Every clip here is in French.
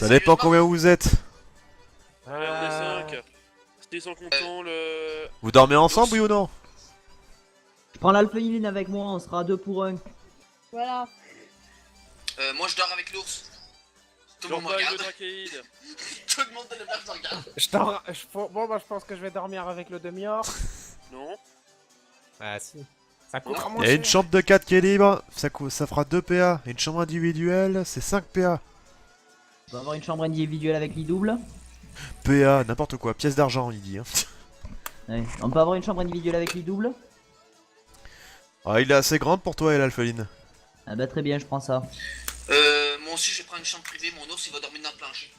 Ça dépend combien vous êtes. On est 5. S'ils sont contents, le... Vous dormez ensemble, oui ou non? Je prends l'alphéiline avec moi, on sera 2 pour 1. Voilà. Moi je dors avec l'ours. Tout le Genre monde me pas avec le regarde. trachéide. Tout le monde de la me regarde. Bon, bah, je pense que je vais dormir avec le demi-orc. Non. Ah, si. Ça coûtera Il moins y a une cher. chambre de 4 qui est libre, ça fera 2 PA. Une chambre individuelle, c'est 5 PA. On va avoir une chambre individuelle avec lit double. PA, n'importe quoi, pièce d'argent, il dit. Hein. Ouais. On peut avoir une chambre individuelle avec lit double. Ah, il est assez grande pour toi et l'alpheline. Ah bah très bien, je prends ça. Moi aussi je vais prendre une chambre privée, mon ours il va dormir dans le plancher.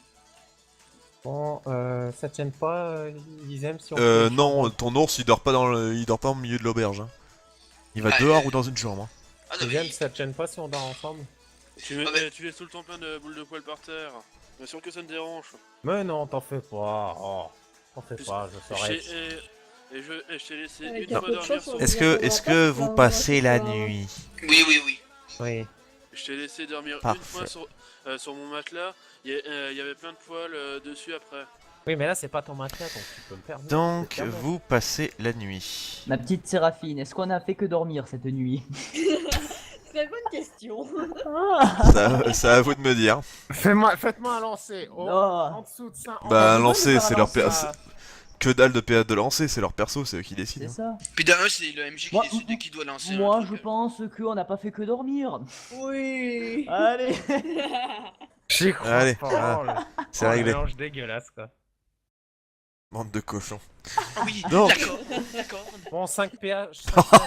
Bon, ça te gêne pas, Isem, si on Non, ton ours il dort pas il dort pas au milieu de l'auberge. Hein. Il va Ah, dehors ou dans une chambre. Hein. Ah non mais... Isem, ça te gêne pas si on dort ensemble? Tu, Ah, mais- tu laisses tout le temps plein de boules de poils par terre. Bien sûr que ça me dérange. Mais non, t'en fais pas. Oh, t'en fais pas, je saurais. Et je t'ai laissé Avec une un fois peu de dormir chance, sur... on Est-ce que vous passez la nuit? Oui, oui, oui. Oui. Je t'ai laissé dormir une Parfait. fois sur mon matelas. Il y avait plein de poils dessus après. Oui, mais là, c'est pas ton matelas, donc tu peux me permettre. Donc, de te permettre. vous passez la nuit. Ma petite Séraphine, est-ce qu'on a fait que dormir cette nuit? C'est une bonne question. C'est à vous de me dire. Faites-moi un lancer. Oh, Non. en dessous de ça. Bah, on peut lancer, pas c'est nous leur faire perso. Que dalle de PA de lancer, c'est leur perso, c'est eux qui C'est décident. ça. Puis d'un c'est le MJ qui Moi- décide de qui doit lancer. un Moi, truc. je pense qu'on n'a pas fait que dormir. Oui. Allez. J'y crois Allez, pas. voilà. Oh, C'est le réglé. mélange dégueulasse, quoi. Bande de cochons. Ah oui, Donc. d'accord, d'accord. Bon, 5 PA, 5 PA chacun.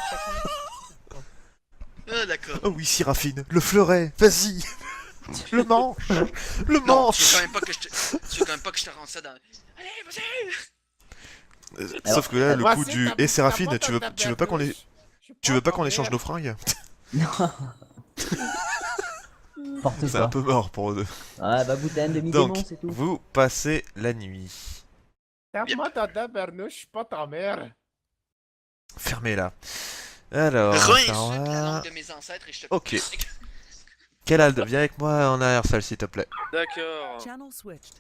Ah d'accord. Oh oui, Séraphine, le fleuret, vas-y. Le manche. Le Non, tu manche. veux quand même pas que je te rende ça dans... Allez, vas-y. Sauf que là, le coup Voici du. ta- Et Séraphine, ta tu veux pas qu'on berluche. tu veux pas qu'on Je suis échange nos fringues? Porte C'est quoi. un peu mort pour eux deux. Ouais, bah goûter un demi-démon, Donc, c'est tout. vous passez la nuit. Tape-moi ta berluche, je suis pas ta mère. Fermez-la. Alors, Réinsulte par la là. langue de mes ancêtres et je te... Ok. Kalad, viens avec moi en arrière-salle, s'il te plaît. D'accord. Channel switched.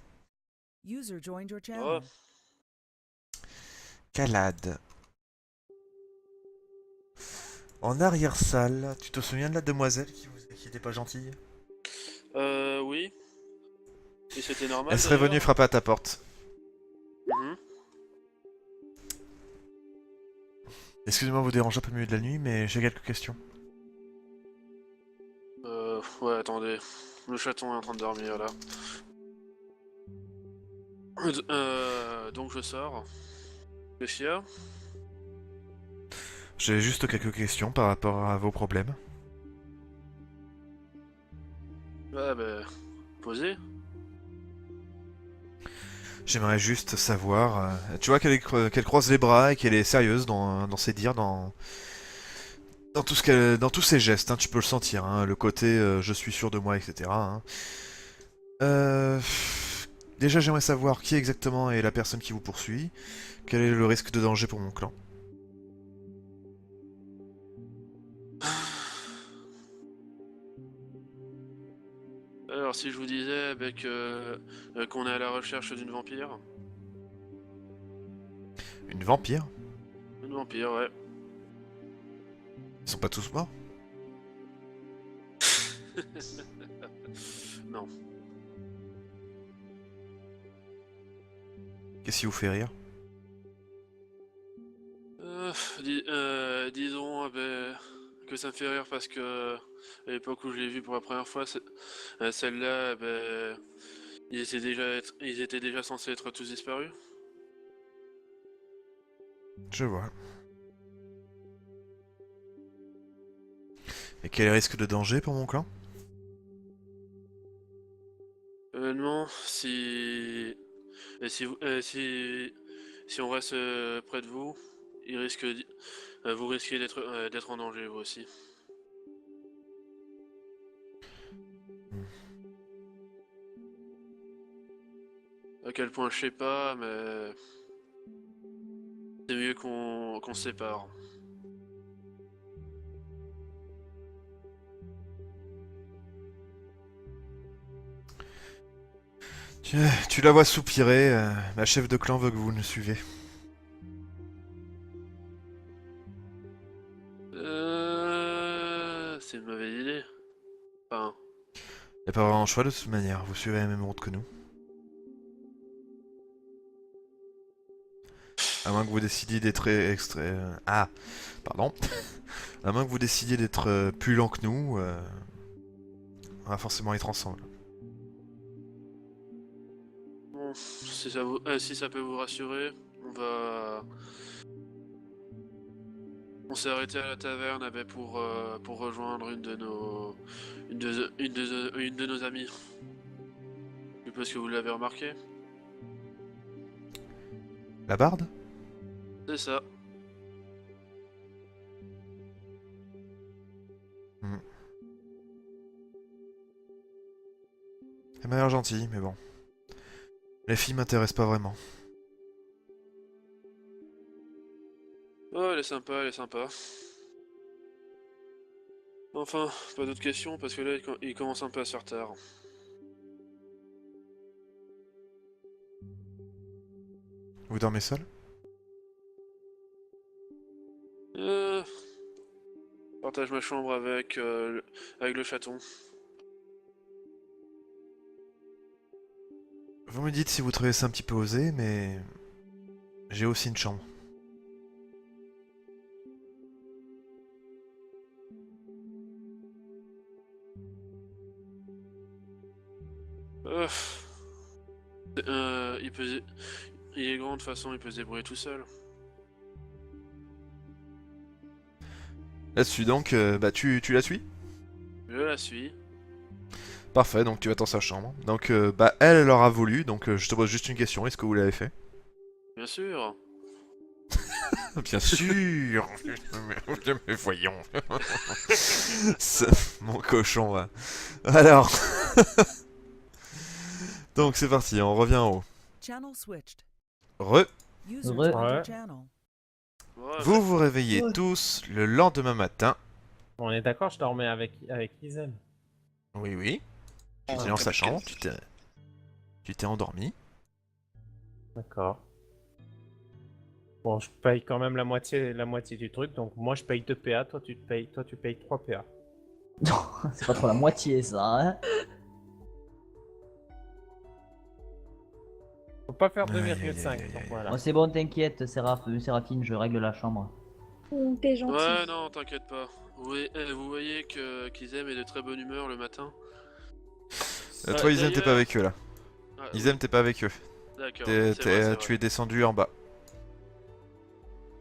User joined your Oh. channel. Kalad. En arrière-salle, tu te souviens de la demoiselle qui était pas gentille? Oui. Et c'était normal. Elle serait venue d'ailleurs. frapper à ta porte. Mhm. Excusez-moi de vous déranger un peu au milieu de la nuit, mais j'ai quelques questions. Ouais, attendez. Le chaton est en train de dormir là. Donc je sors. Qu'est-ce qu'il y a? J'ai juste quelques questions par rapport à vos problèmes. Ouais, bah. Posez. J'aimerais juste savoir... tu vois qu'elle croise les bras et qu'elle est sérieuse dans ses dires, dans dans tous ses gestes, hein, tu peux le sentir, hein, le côté je suis sûr de moi, etc. Hein. Déjà, j'aimerais savoir qui exactement est la personne qui vous poursuit, quel est le risque de danger pour mon clan. Alors, si je vous disais bah, qu'on est à la recherche d'une vampire. Une vampire? Une vampire, ouais. Ils sont pas tous morts? Non. Qu'est-ce qui vous fait rire? Disons que ça me fait rire parce que à l'époque où je l'ai vue pour la première fois, celle-là, ils étaient déjà censés être tous disparus. Je vois. Et quel est le risque de danger pour mon clan? Non, si... Et si on reste près de vous, vous risquez d'être en danger vous aussi. À quel point je sais pas, mais c'est mieux qu'on se sépare. Tu la vois soupirer, ma chef de clan veut que vous nous suivez. C'est une mauvaise idée. Enfin, Y a pas vraiment le choix de toute manière, vous suivez la même route que nous. À moins que vous décidiez d'être extrait... Ah, pardon. À moins que vous décidiez d'être plus lent que nous, on va forcément être ensemble. bon, si ça peut vous rassurer, on s'est arrêté à la taverne pour rejoindre une de nos amies. Je suppose que vous l'avez remarqué. La barde? C'est ça. Elle m'a l'air gentille, mais bon. Les filles m'intéressent pas vraiment. Oh, elle est sympa, elle est sympa. Enfin, pas d'autres questions parce que là, il commence un peu à se faire tard. Vous dormez seul? Partage ma chambre avec le chaton. Vous me dites si vous trouvez ça un petit peu osé, mais... J'ai aussi une chambre. Euh, il est grand de toute façon, il peut se débrouiller tout seul. Là-dessus donc, bah tu la suis? Je la suis. Parfait, donc tu vas dans sa chambre. Donc bah elle aura voulu, donc je te pose juste une question, est-ce que vous l'avez fait? Bien sûr. Bien sûr. Mais voyons. Mon cochon va. Alors. Donc c'est parti, on revient en haut. Channel switched. Re. User Ouais. joined your channel. Ouais, Vous vous réveillez tous le lendemain matin. On est d'accord, je dormais avec Isem. Oui, oui. Tu Oh, étais dans sa comme chambre, quel- tu t'es endormi. D'accord. Bon, je paye quand même la moitié du truc, donc moi je paye 2 PA, toi tu payes 3 PA. C'est pas trop la moitié ça, hein. Faut pas faire Aïe, aïe, 2,5, aïe, aïe, donc aïe. voilà. Bon, c'est bon, t'inquiète, Séraphine, je règle la chambre. T'es gentil. Ouais, non, t'inquiète pas. Vous voyez qu'ils aiment et de très bonne humeur le matin. Toi, Isem, t'es pas d'ailleurs- avec eux là. Ah, Isem, t'es pas avec eux. D'accord. T'es- c'est vrai, c'est tu vrai. es descendu en bas.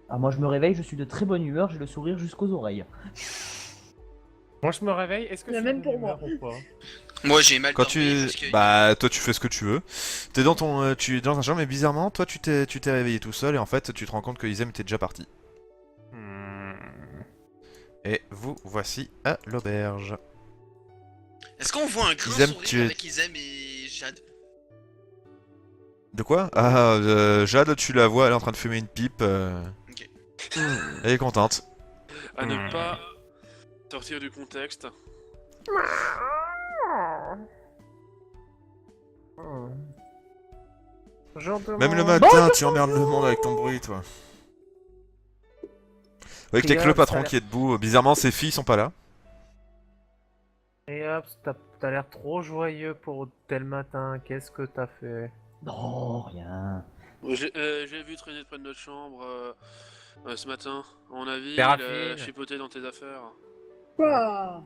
Ah, moi je me réveille, je suis de très bonne humeur, j'ai le sourire jusqu'aux oreilles. Moi je me réveille, est-ce que Mais c'est même bonne pour humeur moi. ou pas? Moi j'ai mal Quand dormi tu... parce que... Bah, toi, tu fais ce que tu veux. T'es dans ton... tu es dans ta chambre, mais bizarrement, toi, tu t'es réveillé tout seul, et en fait, tu te rends compte que Isem était déjà parti. Et vous voici à l'auberge. Est-ce qu'on voit un grand Isem, sourire tu es- avec Isem et Jade? De quoi? Ah, Jade, tu la vois, elle est en train de fumer une pipe. Ok. Elle est contente. À ne pas sortir du contexte. Même le matin, tu emmerdes le monde avec ton bruit, toi. Oui, que t'es que le Regarde, patron ça a qui est debout. Bizarrement, ses filles sont pas là. Et hop, t'as l'air trop joyeux pour tel matin, qu'est-ce que t'as fait? Non, rien. J'ai vu traîner près de notre chambre ce matin. À mon avis, il Séraphine. a chipoté dans tes affaires. Quoi?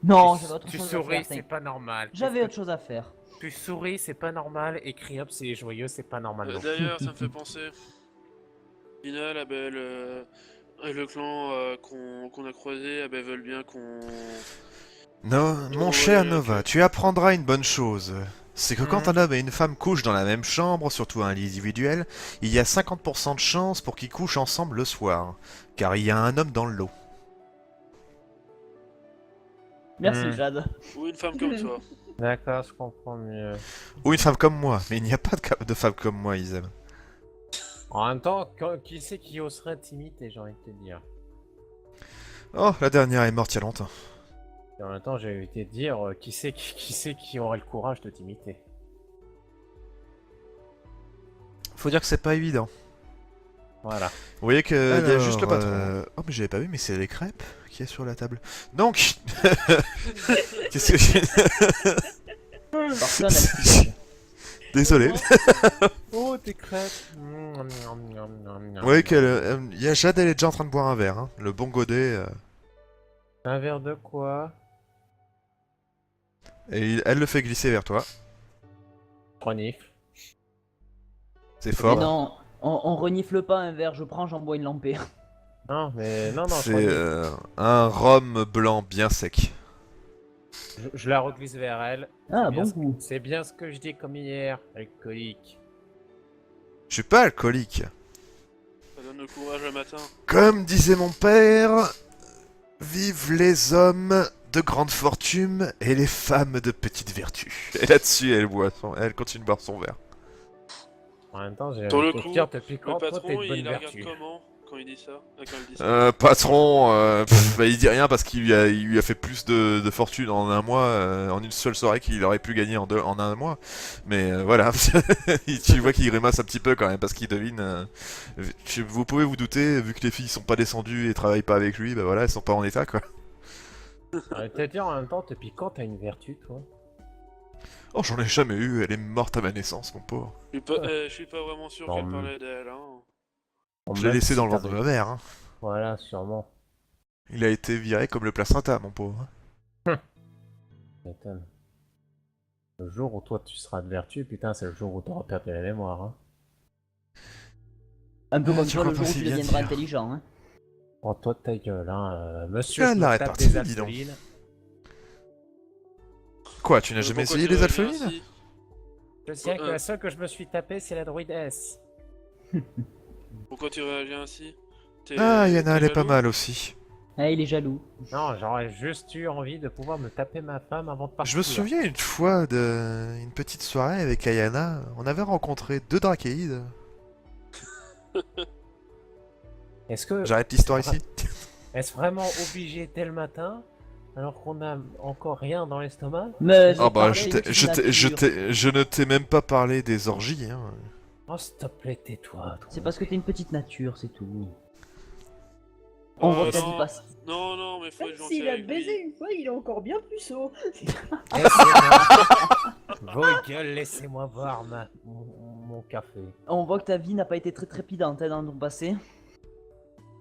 Non, j'avais autre Tu chose à souris, faire. c'est pas normal. J'avais autre chose à faire. Tu souris, c'est pas normal, et Criop, c'est joyeux, c'est pas normal. non. D'ailleurs, ça me fait penser. Lina, la belle, le clan qu'on a croisé, elles veulent bien qu'on... Non, mon Ouais, cher ok. Nova, tu apprendras une bonne chose. C'est que quand Mhm. un homme et une femme couchent dans la même chambre, surtout un lit individuel, il y a 50% de chances pour qu'ils couchent ensemble le soir. Car il y a un homme dans le lot. Merci, Hmm. Jade. Ou une femme comme toi. D'accord, je comprends mieux. Ou une femme comme moi, mais il n'y a pas de femme comme moi, Isem. En même temps, qui c'est qui oserait t'imiter, j'ai envie de te dire. Oh, la dernière est morte il y a longtemps. Et en même temps, j'ai envie de te dire, qui c'est qui aurait le courage de t'imiter? Faut dire que c'est pas évident. Voilà. Vous voyez qu'il y a Alors, juste le patron. Oh, mais j'avais pas vu, mais c'est les crêpes qu'il y a sur la table. Donc, qu'est-ce que j'ai... Personne n'a le petit-déj. Désolé. Oh, tes crêpes. Vous voyez qu'il y a Jade, elle est déjà en train de boire un verre. Hein. Le bon godet. Un verre de quoi? Et elle le fait glisser vers toi. Renifle. C'est Mais fort. non, on renifle pas un verre, je prends, j'en bois une lampée. Non, mais non, je C'est renifle. un rhum blanc bien sec. Je la reglisse vers elle. Ah, C'est bien bon ce- coup. C'est bien ce que je dis comme hier, alcoolique. Je suis pas alcoolique. Ça donne le courage le matin. Comme disait mon père, vive les hommes de grande fortune et les femmes de petite vertu. Et là-dessus, elle continue de boire son verre. En même temps, j'ai Sur le envie de coup, te dire, depuis Le quand toi t'es patron, de bonne il la regarde vertu? comment quand il dit ça? Quand il dit ça Patron, bah, il dit rien parce il lui a fait plus de fortune en un mois, en une seule soirée qu'il aurait pu gagner en un mois. Mais voilà, tu vois qu'il grimace un petit peu quand même parce qu'il devine. Vous pouvez vous douter, vu que les filles sont pas descendues et travaillent pas avec lui, bah voilà, elles sont pas en état quoi. J'ai envie de te dire, en même temps, depuis quand t'as une vertu, toi? Oh, j'en ai jamais eu, elle est morte à ma naissance, mon pauvre. Je suis pas vraiment sûr Non, qu'elle mais- parlait d'elle. Hein. Je l'ai laissé dans le ventre de de ma mère. Hein. Voilà, sûrement. Il a été viré comme le placenta, mon pauvre. M'étonne. Le jour où toi tu seras de vertu, putain, c'est le jour où t'auras perdu la mémoire, hein. Un peu comme Tu toi le crois jour pas où si tu bien deviendras dire. intelligent. Hein. Oh, toi, ta gueule, hein. Monsieur, Ah, je la me tape répartie, des dis donc. alphelines. Quoi, tu n'as jamais Pourquoi essayé tu les réagis alphelines ainsi Je tiens que la seule que je me suis tapée, c'est la druidesse. Pourquoi tu réagis ainsi? Ah, Yana, elle t'es est pas jaloux mal aussi. Ah, il est jaloux. Non, j'aurais juste eu envie de pouvoir me taper ma femme avant de partir. Je me souviens une fois d'une petite soirée avec Ayana, on avait rencontré 2 drakéides. Est-ce que... J'arrête l'histoire est-ce ici. Est-ce vraiment obligé dès le matin, alors qu'on a encore rien dans l'estomac? Mais Oh bah, parler de nature. je ne t'ai même pas parlé des orgies. Hein. Oh, s'il te plaît, tais-toi. toi. C'est parce que t'es une petite nature, c'est tout. On Oh, voit que t'as non. du passé. Non, non, mais faut Même être gentil s'il a avec baisé lui. une fois, il est encore bien puceau. Laissez-moi... Vos gueules, laissez-moi boire mon café. On voit que ta vie n'a pas été très trépidante hein, dans ton passé.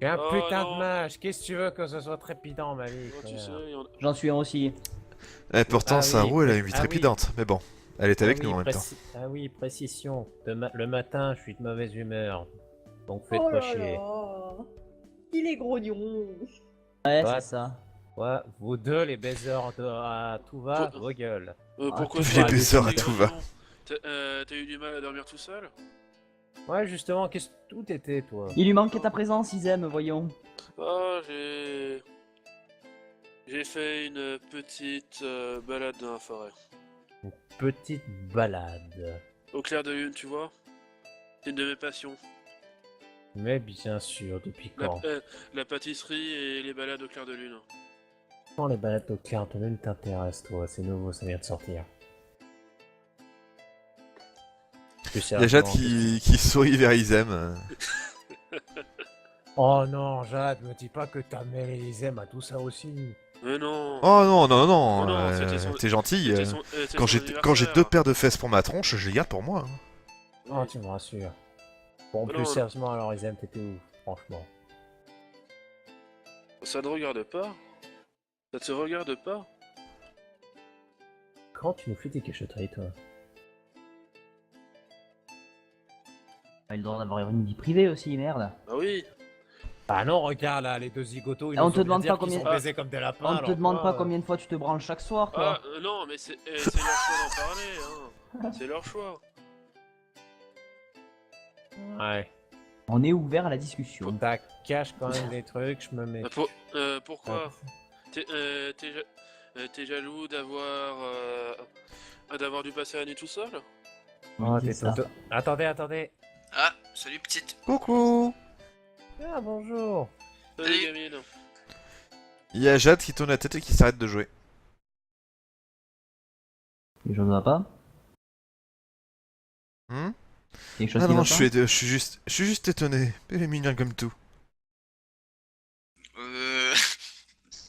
J'ai un Oh, putain non. de mage, qu'est-ce que tu veux que ce soit trépidant, ma vie? Oh, tu sais, frère. il y en a- J'en suis un aussi. Et pourtant, Ah Saru, oui, elle a une vie ah oui. trépidante. Mais bon, elle est Ah avec oui, nous en même temps. Ah oui, précision. Le matin, je suis de mauvaise humeur. Donc faites Oh pas là chier. là. Il est grognon. Ouais, Ouais. c'est ça. Ouais, vous deux, les baisers à tout va, Toi- vos gueules. Pourquoi tous tu les as des baiseurs à petits tout va. garçons T'as eu du mal à dormir tout seul? Ouais, justement, qu'est-ce que tout était, toi? Il lui manquait ta présence, Isem, voyons. Ah, j'ai fait une petite balade dans la forêt. Petite balade. Au clair de lune, tu vois? C'est une de mes passions. Mais bien sûr, depuis quand? La pâtisserie et les balades au clair de lune. Quand les balades au clair de lune t'intéressent, toi? C'est nouveau, ça vient de sortir. Plus Il y a Jade sérieusement, qui sourit vers Isem. Oh non, Jade, me dis pas que t'as mêlé les aimes à tout ça aussi. Mais non! Oh non, non, non, Oh non, c'était son- t'es gentil. C'était c'était Quand son j'ai anniversaire. 2 paires de fesses pour ma tronche, je les garde pour moi. Hein. Oh, tu me rassures. Bon, Mais plus non, sérieusement, alors les aimes, t'étais où, franchement? Ça te regarde pas? Ça te regarde pas? Quand tu nous fais tes cachotteries, toi? Ah, il doit en avoir une vie privée aussi, merde. Ah oui! Ah non, regarde là, les deux zigotos, ils Ah, on nous te ont demande bien pas dit qu'ils combien- sont baisés comme des lapins. On te alors demande toi, pas combien de fois tu te branles chaque soir, toi. Ah non, mais c'est leur choix d'en parler, hein! C'est leur choix! Ouais. On est ouvert à la Faut discussion. que t'as cache quand même des trucs, je me mets... Pourquoi? T'es jaloux d'avoir dû passer la nuit tout seul? Oh, C'est t'es ça. tout- Attendez, attendez. Ah, salut petite. Coucou. Ah, bonjour. Salut Salut. gamine! Il y a Jade qui tourne la tête et qui s'arrête de jouer. Les gens ne va pas. Hmm Quelque chose Ah qui non, va je pas suis juste étonné. Elle est mignonne comme tout. Euh...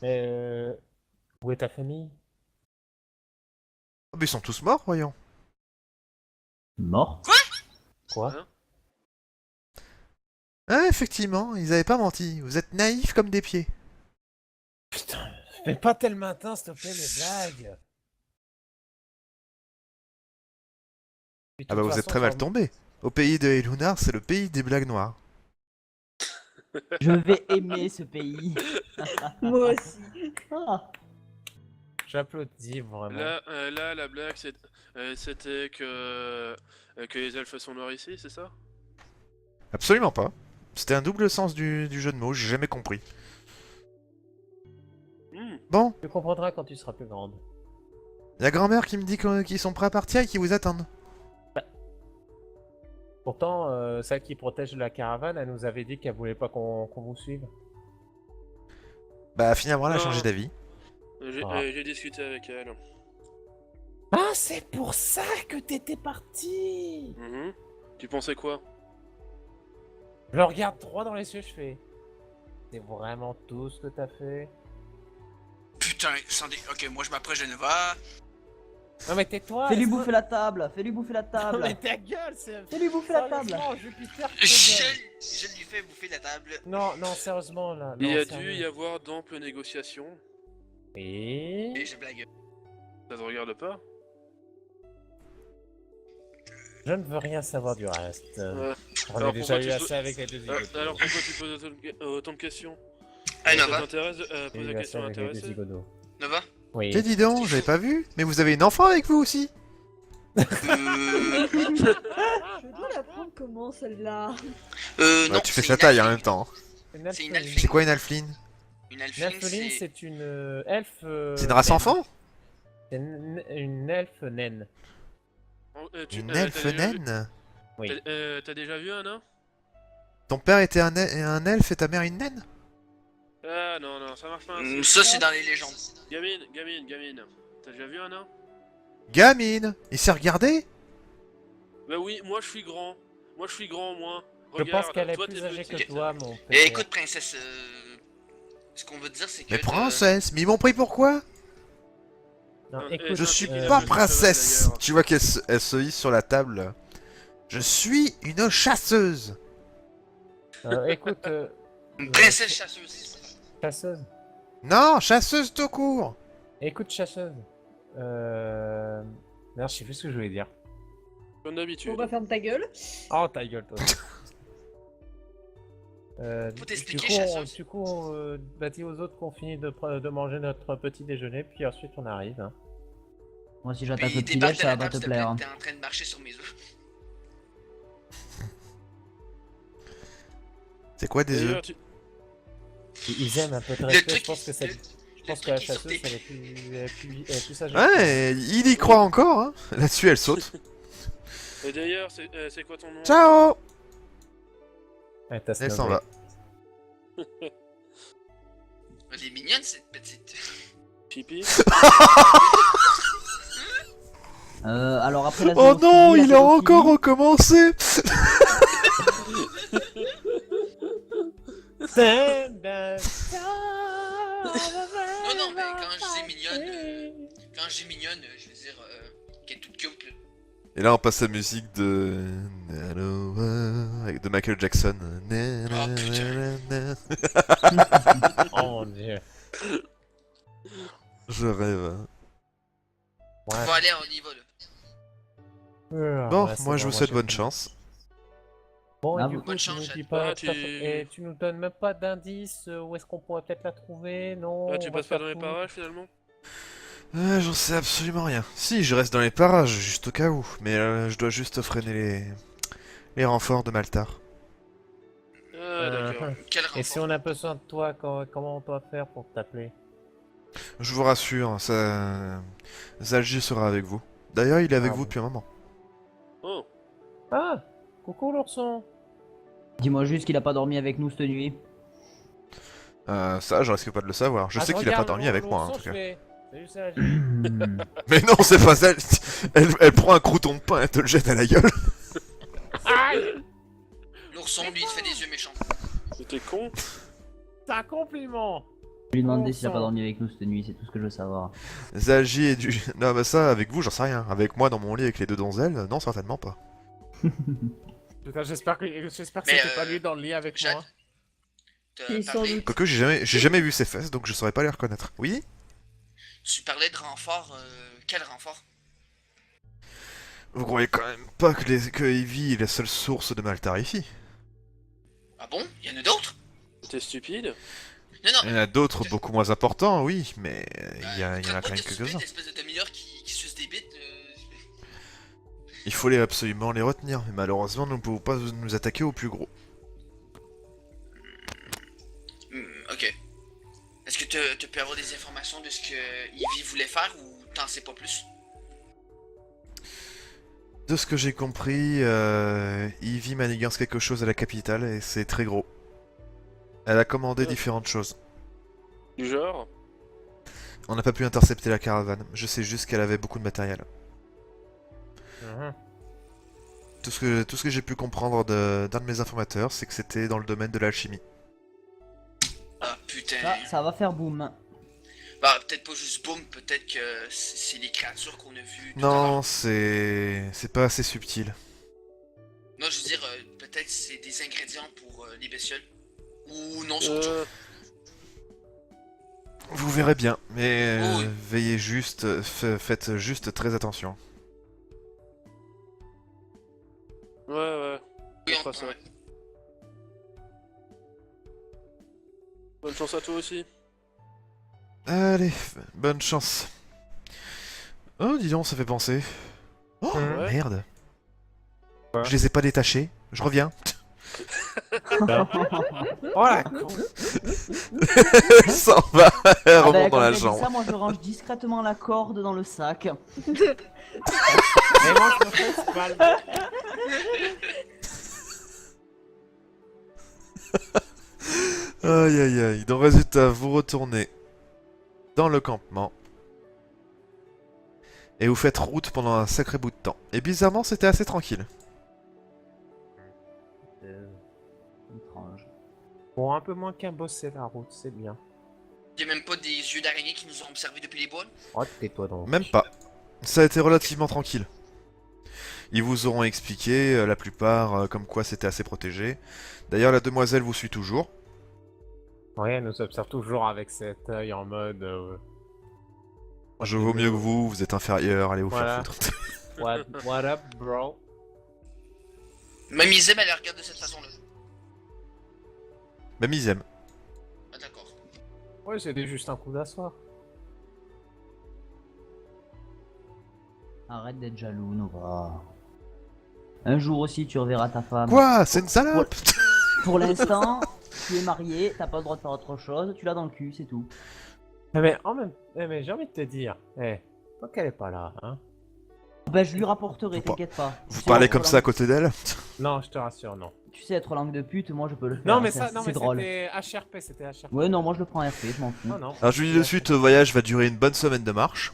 Mais où est ta famille? Oh, mais ils sont tous morts, voyons. Mort. Quoi? Hein? Ah, effectivement, ils avaient pas menti. Vous êtes naïfs comme des pieds. Putain, fais pas tel matin, s'il te plaît, les blagues. Puis, de Ah bah toute vous êtes façon, très mal comme- tombés. Au pays de Elunar, c'est le pays des blagues noires. Je vais aimer ce pays. Moi aussi. Ah. J'applaudis vraiment. Là, la blague, c'était que les elfes sont noirs ici, c'est ça? Absolument pas. C'était un double sens du jeu de mots, j'ai jamais compris. Hmm. Bon, Tu comprendras quand tu seras plus grande. la grand-mère qui me dit qu'ils sont prêts à partir et qu'ils vous attendent. Pourtant, celle qui protège la caravane, elle nous avait dit qu'elle voulait pas qu'on vous suive. Bah finalement elle a Non. changé d'avis. J'ai discuté avec elle. Ah, c'est pour ça que t'étais parti. Mhm. Tu pensais quoi? Je le regarde droit dans les yeux, je fais. C'est vraiment tout ce que t'as fait? Putain, attendez, ok, moi je m'apprête, je ne vais. Non mais tais-toi! Fais-lui laisse-moi- bouffer la table. Fais-lui bouffer la Non table. mais ta gueule, c'est... Fais-lui bouffer la table. Sérieusement, Jupiter, ta Je, gueule. je lui fais bouffer la table. Non, non, sérieusement, là. Il non, y a sérieux. dû y avoir d'amples négociations. Et... Et je blague. Ça te regarde pas? Je ne veux rien savoir du reste. On Alors, a déjà pourquoi eu tu assez peux- avec les deux zigotos. Alors pourquoi tu poses autant de questions? Ah, Ça Nova? t'intéresse de J'ai poser eu la assez question avec les deux intéressée? zigotos. Nova? Oui. Et dis donc, j'avais pas vu. Mais vous avez une enfant avec vous aussi. Euh... Je dois la prendre comment celle-là? non, Ouais, tu fais c'est sa une taille en alpheline. même temps. Une C'est une alpheline. C'est quoi une alpheline? Une Une alpheline, alpheline, c'est... c'est une elfe... C'est une race naine. enfant? C'est une elfe naine. Une t'as elfe déjà vu- naine? Oui. T'as déjà vu un nain? Ton père était un elfe et ta mère une naine? Ah non, non, ça marche pas ainsi. Ça, c'est dans les légendes. Gamine. T'as déjà vu un nain? Gamine! Il s'est regardé? Bah oui, moi je suis grand. Moi. Je Regarde, pense qu'elle est toi, plus t'es âgée que petite. toi, mon Et père. écoute, princesse, ce qu'on veut te dire, c'est que... Mais princesse, mais ils m'ont pris pourquoi? Non, Euh, écoute, Je suis Euh, pas je princesse! d'ailleurs. Tu vois elle se hisse sur la table. Je suis une chasseuse! écoute, Une princesse chasseuse. chasseuse. Non, chasseuse tout court! Écoute, chasseuse. Merde, je sais plus ce que je voulais dire. Comme d'habitude. On va fermer ta gueule. Oh, ta gueule, toi. Faut t'expliquer, du chasseuse. coup, on dis aux autres qu'on finit de manger notre petit déjeuner, puis ensuite on arrive. Hein. Moi, si j'attaque Puis le petit débarque déj, de ça la va pas table, te s'il te plaît, plaire. Hein. t'es en train de marcher sur mes œufs. C'est quoi des œufs? D'ailleurs, Ils aiment un peu de Le respect, truc, je pense que c'est... le- Je pense le que la truc qui chasseuse, sortait. elle est plus âgée. Ouais, il y croit encore, hein. Là-dessus, elle saute. et d'ailleurs, c'est quoi ton nom? Ciao! Ouais, t'as Elle s'en snobé. va. Elle est mignonne, cette petite... Chippy? Alors après la Oh zoophile, non, la il a encore pédophilie. recommencé! Non, non, mais quand je dis mignonne, je veux dire qu'elle est toute cute, là. Et là, on passe la musique de Michael Jackson. Oh, putain. Oh mon dieu. Je rêve. Bon, Ouais. allez, on y va, là. Bon, Ouais, c'est moi je bon, vous souhaite j'ai bonne fini. chance. Bon, et Ah, du vous- coup, Bonne tu nous chance, dis Jade. pas... Ah, tu- Et tu nous donnes même pas d'indices où est-ce qu'on pourrait peut-être la trouver, non? Ah, on tu va passes se pas faire dans les foutre. parages finalement? J'en sais absolument rien. Si, je reste dans les parages, juste au cas où. Mais je dois juste freiner les renforts de Maltar. Ah, d'accord. Quel Et si renfort. on a besoin de toi, comment on doit faire pour t'appeler? Je vous rassure, Zalji sera avec vous. D'ailleurs, il est avec Ah vous bon. depuis un moment. Oh, Ah! Coucou l'ourson! Dis-moi juste qu'il a pas dormi avec nous cette nuit. Ça, je risque pas de le savoir. Je sais qu'il a pas dormi avec moi, en tout cas. Salut, Serge. Mais non, c'est pas Zalji. Elle prend un crouton de pain et te le jette à la gueule. L'ourson, lui, il te fait des yeux méchants. T'es con. C'est un compliment. Je lui demander Bon s'il a sang. pas dormi avec nous cette nuit, c'est tout ce que je veux savoir. Zagi et du... Non bah ça, avec vous, j'en sais rien. Avec moi dans mon lit avec les deux donzelles, non, certainement pas. Putain, j'espère que Mais, c'était pas lui dans le lit avec Jade, moi. Et sans doute. Quoique j'ai jamais vu ses fesses, donc je saurais pas les reconnaître. Oui? Tu parlais de renfort, quel renfort? Vous croyez quand même pas que Evie est la seule source de Maltarifi? Ah bon? Il y en a d'autres? T'es stupide. Non, non, Il y en a d'autres beaucoup moins importants, oui, mais il y en a traite-moi quand même de stupide, quelques-uns. espèce de demi-heure qui suce des bites. Il faut absolument les retenir, mais malheureusement nous ne pouvons pas nous attaquer au plus gros. Ok. Est-ce que tu peux avoir des informations de ce que Ivy voulait faire ou t'en sais pas plus? De ce que j'ai compris, Evie manigance quelque chose à la capitale et c'est très gros. Elle a commandé différentes choses. Du genre. On n'a pas pu intercepter la caravane, je sais juste qu'elle avait beaucoup de matériel. Mhm. Tout ce que j'ai pu comprendre d'un de mes informateurs, c'est que c'était dans le domaine de l'alchimie. Ah putain. Ça va faire boum. Bah peut-être pas juste boom, peut-être que c'est les créatures qu'on a vues tout à Non, l'heure. c'est pas assez subtil. Non, je veux dire, peut-être c'est des ingrédients pour les bestioles. Ou non, c'est autre chose. Vous verrez bien, mais Oui. veillez juste, faites juste très attention. Ouais. Oui, on fera ça. ouais. Bonne chance à toi aussi. Allez, bonne chance. Oh, dis donc, ça fait penser. Oh, Ouais. merde. Quoi? Je les ai pas détachés, je reviens. Oh la con. Elle s'en va, elle Ah bah, remonte dans quand la elle dit chambre. ça, moi je range discrètement la corde dans le sac. Et moi je me fais mal. Aïe aïe aïe. Donc résultat, vous retournez dans le campement. Et vous faites route pendant un sacré bout de temps. Et bizarrement, c'était assez tranquille. Étrange. Bon, un peu moins qu'un boss, c'est la route, c'est bien. Y'a même pas des yeux d'araignée qui nous ont observés depuis les bois? Oh, tais-toi donc. Même pas. Ça a été relativement tranquille. Ils vous auront expliqué, la plupart, comme quoi c'était assez protégé. D'ailleurs, la demoiselle vous suit toujours. Ouais, elle nous observe toujours avec cet œil en mode. Je vaux mieux que vous êtes inférieur, allez vous Voilà. faire foutre. What up, bro? Même Izem, elle la regarde de cette façon-là. Même ils aiment. Ah d'accord. Ouais, c'était juste un coup d'asseoir. Arrête d'être jaloux, Nova. Un jour aussi tu reverras ta femme. Quoi? C'est une salope! Pour l'instant, tu es marié, t'as pas le droit de faire autre chose, tu l'as dans le cul, c'est tout. Mais en même mais j'ai envie de te dire, toi qu'elle est pas là, hein. Ben je lui rapporterai, Vous par- t'inquiète pas. Vous Tu sais parlez être comme ça à langue- côté d'elle? Non, je te rassure, non. Tu sais être langue de pute, moi je peux le faire. Non, mais c'est- ça, non, c'est mais drôle. c'était HRP, c'était HRP. Ouais, non, moi je le prends en RP, je m'en fous. Non, non. Alors je vous dis de suite, le voyage va durer une bonne semaine de marche.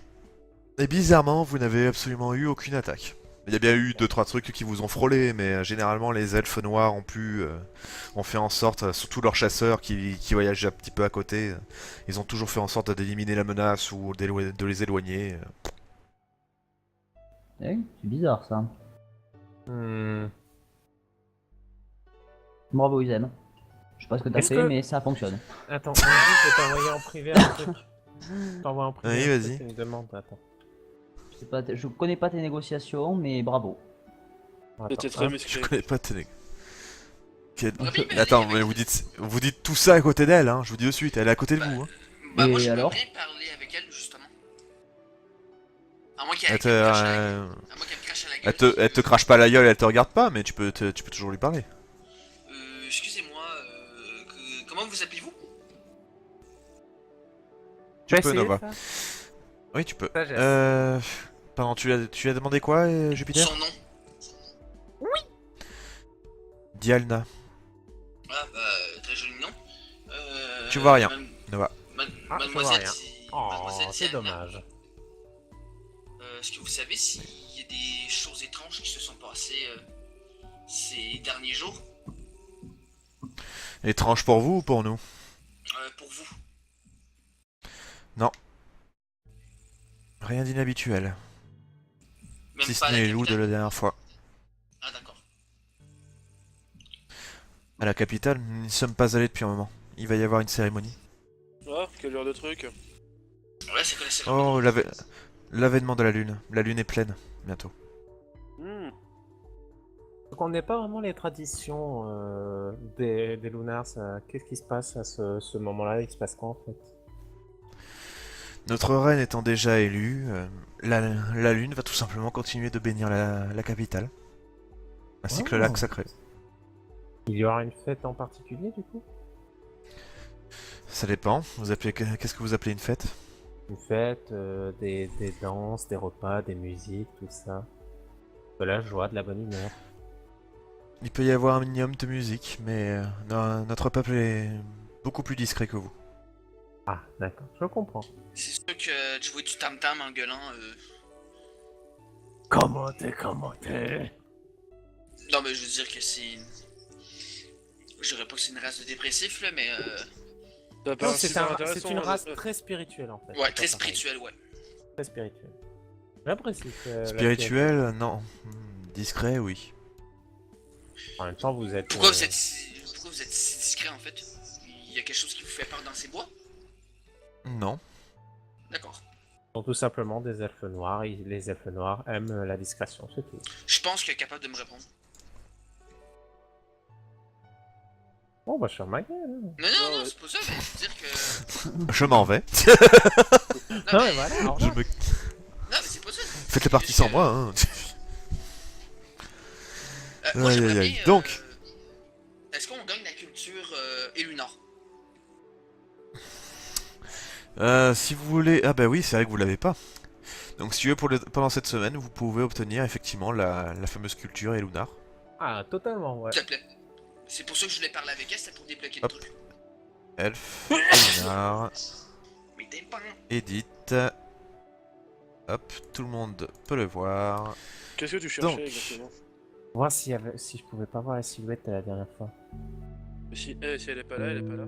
Et bizarrement, vous n'avez absolument eu aucune attaque. Il y a bien eu 2-3 trucs qui vous ont frôlé, mais généralement les elfes noirs ont fait en sorte, surtout leurs chasseurs qui voyagent un petit peu à côté, ils ont toujours fait en sorte d'éliminer la menace ou de les éloigner. C'est bizarre ça. Hmm. Bravo Isem. Je sais pas ce que t'as Est-ce fait, que- mais ça fonctionne. Attends, je vais t'envoyer en privé un truc. Je t'envoie en privé. Oui, un vas-y. truc, une demande, attends. Je sais pas, je connais pas tes négociations, mais bravo. T'étais Attends, très hein. musclé. Je connais pas tes... Quel- Oui, mais Attends, allez, mais vous dites tout ça à côté d'elle, hein, je vous dis de suite, elle est à côté de vous. Hein. Bah Et moi je alors peux bien parler avec elle justement. À moins qu'elle Elle te, me crache à la gueule. euh, À moins qu'elle me crache à la gueule. elle te crache pas la gueule, elle te regarde pas, mais tu peux toujours lui parler. Excusez-moi, comment vous appelez-vous? Tu vas peux, essayer Nova. ça Oui, tu peux. Sagesse. Pardon, tu lui as demandé quoi, Jupiter? Son nom. Dialna. Ah bah très joli nom. Tu vois rien, madame- Nova. Ah, je vois Mademoiselle, rien. Mademoiselle Oh, c'est Diana, dommage. Est-ce que vous savez s'il y a des choses étranges qui se sont passées ces derniers jours? Étrange pour vous ou pour nous? Pour vous. Rien d'inhabituel. Même Si ce pas à la n'est les loups de capitale. la dernière fois. Ah d'accord. À la capitale, nous n'y sommes pas allés depuis un moment. Il va y avoir une cérémonie. Ah, quel genre de truc. Ouais, c'est quoi la cérémonie? Oh, l'avènement de la lune. La lune est pleine, bientôt. Hmm. Donc on n'est pas vraiment les traditions des Lunars. Qu'est-ce qui se passe à ce moment-là? Il se passe quoi en fait? Notre reine étant déjà élue, la lune va tout simplement continuer de bénir la capitale. Ainsi que le lac Oh. sacré. Il y aura une fête en particulier du coup? Ça dépend. Qu'est-ce que vous appelez une fête? Une fête, des danses, des repas, des musiques, tout ça. De la joie, de la bonne humeur. Il peut y avoir un minimum de musique, mais notre peuple est beaucoup plus discret que vous. Ah, d'accord, je comprends. C'est sûr que tu jouais du tam-tam en gueulant. Comment t'es? Non, mais je veux dire que c'est. Je dirais pas que c'est une race de dépressifs, là, mais. Ça Non, paraît c'est super c'est intéressant, une hein, race ça. très spirituelle en fait. Ouais, C'est très pas pareil. spirituel, ouais. Très spirituelle. J'apprécie que Spirituel, non. Discret, oui. En même temps, vous êtes. Pourquoi vous êtes si discret en fait? Il y a quelque chose qui vous fait peur dans ces bois? Non. D'accord. sont tout simplement des elfes noirs. Et les elfes noirs aiment la discrétion, c'est tout. Je pense qu'il est capable de me répondre. Bon, bah, je suis ma gueule. Hein. Non, ouais. c'est pas ça, mais je veux dire que. Je m'en vais. Non, Non, mais, mais voilà, au Je revoir. me... non, mais c'est pas ça. Faites les parties sans moi, hein. Moi, Aïe, j'aimerais aïe, aïe. bien, Donc. est-ce qu'on gagne la culture Elunar? Si vous voulez... Ah bah oui, c'est vrai que vous l'avez pas. Donc si tu veux, pendant cette semaine, vous pouvez obtenir effectivement la fameuse culture Elunar. Ah, totalement, ouais. S'il te plaît. C'est pour ça que je voulais parler avec elle, c'était pour débloquer le Hop. truc. Elf, Elunar, Mais t'es pas. Edith. Hop, tout le monde peut le voir. Qu'est-ce que tu cherchais Donc. exactement? Voir si je pouvais pas voir la silhouette de la dernière fois. Si elle est pas là, elle est pas là.